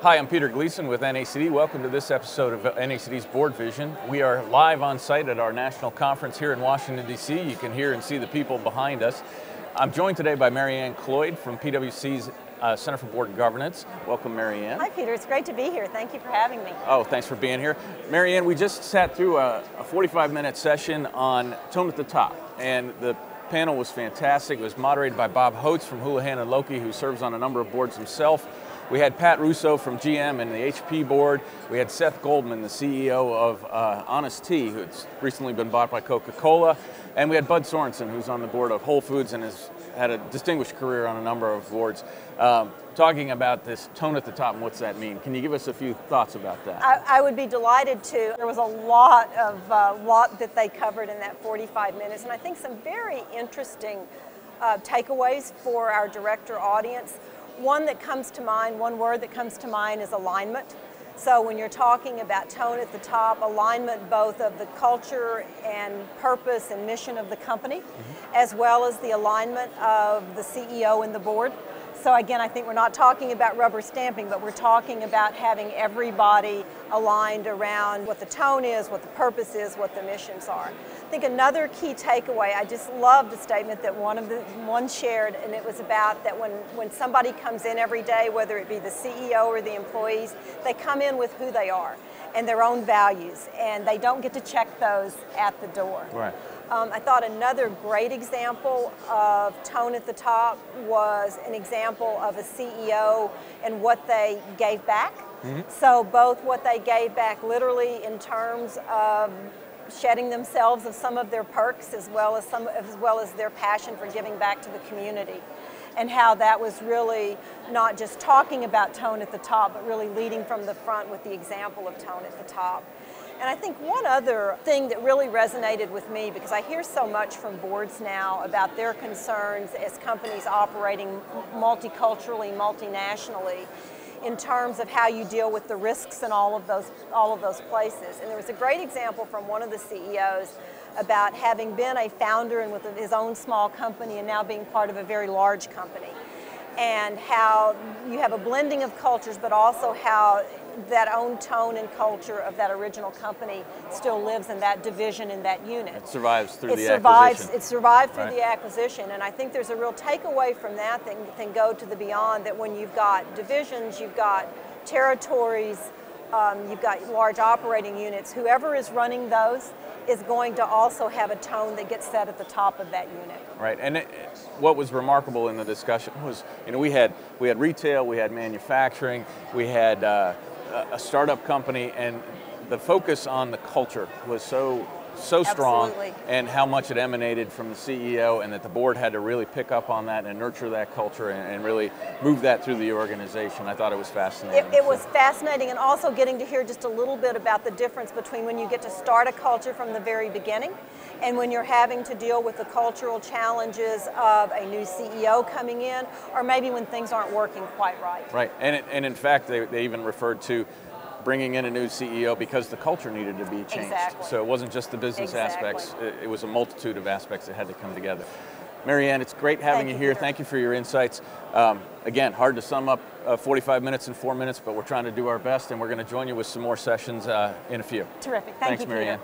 Hi, I'm Peter Gleason with NACD. Welcome to this episode of NACD's BoardVision. We are live on site at our national conference here in Washington, D.C. You can hear and see the people behind us. I'm joined today by Mary Ann Cloyd from PWC's Center for Board Governance. Welcome, Mary Ann. Hi, Peter. It's great to be here. Thank you for having me. Oh, thanks for being here. Mary Ann, we just sat through a 45-minute session on Tone at the Top, and the panel was fantastic. It was moderated by Bob Holtz from Houlihan and Lokey, who serves on a number of boards himself. We had Pat Russo from GM and the HP board. We had Seth Goldman, the CEO of Honest Tea, who's recently been bought by Coca-Cola. And we had Bud Sorensen, who's on the board of Whole Foods and has had a distinguished career on a number of boards, talking about this tone at the top and what's that mean. Can you give us a few thoughts about that? I would be delighted to. There was a lot that they covered in that 45 minutes, and I think some very interesting takeaways for our director audience. One that comes to mind, one word that comes to mind is alignment. So when you're talking about tone at the top, alignment both of the culture and purpose and mission of the company, as well as the alignment of the CEO and the board. So again, I think we're not talking about rubber stamping, but we're talking about having everybody aligned around what the tone is, what the purpose is, what the missions are. I think another key takeaway, I just loved the statement that one shared, and it was about that when somebody comes in every day, whether it be the CEO or the employees, they come in with who they are and their own values, and they don't get to check those at the door. Right. I thought another great example of tone at the top was an example of a CEO and what they gave back. So both what they gave back literally in terms of shedding themselves of some of their perks as well as their passion for giving back to the community, and how that was really not just talking about tone at the top, but really leading from the front with the example of tone at the top. And I think one other thing that really resonated with me, because I hear so much from boards now about their concerns as companies operating multiculturally, multinationally, in terms of how you deal with the risks in all of those places. And there was a great example from one of the CEOs about having been a founder and with his own small company and now being part of a very large company, and how you have a blending of cultures, but also how that own tone and culture of that original company still lives in that division, in that unit. It survives through the acquisition. It survived through the acquisition, and I think there's a real takeaway from that that can go to the beyond, that when you've got divisions, you've got territories, you've got large operating units, whoever is running those is going to also have a tone that gets set at the top of that unit. Right, and what was remarkable in the discussion was, we had retail, we had manufacturing, we had a startup company, and the focus on the culture was so strong. Absolutely. And how much it emanated from the CEO, and that the board had to really pick up on that and nurture that culture and really move that through the organization. I thought it was fascinating. It was fascinating, and also getting to hear just a little bit about the difference between when you get to start a culture from the very beginning and when you're having to deal with the cultural challenges of a new CEO coming in, or maybe when things aren't working quite right. Right, and in fact, they even referred to bringing in a new CEO because the culture needed to be changed. Exactly. So it wasn't just the business aspects, it was a multitude of aspects that had to come together. Mary Ann, it's great having you here. Thank you for your insights. Again, hard to sum up 45 minutes in 4 minutes, but we're trying to do our best, and we're going to join you with some more sessions in a few. Terrific. Thanks, you, Mary Peter. Ann.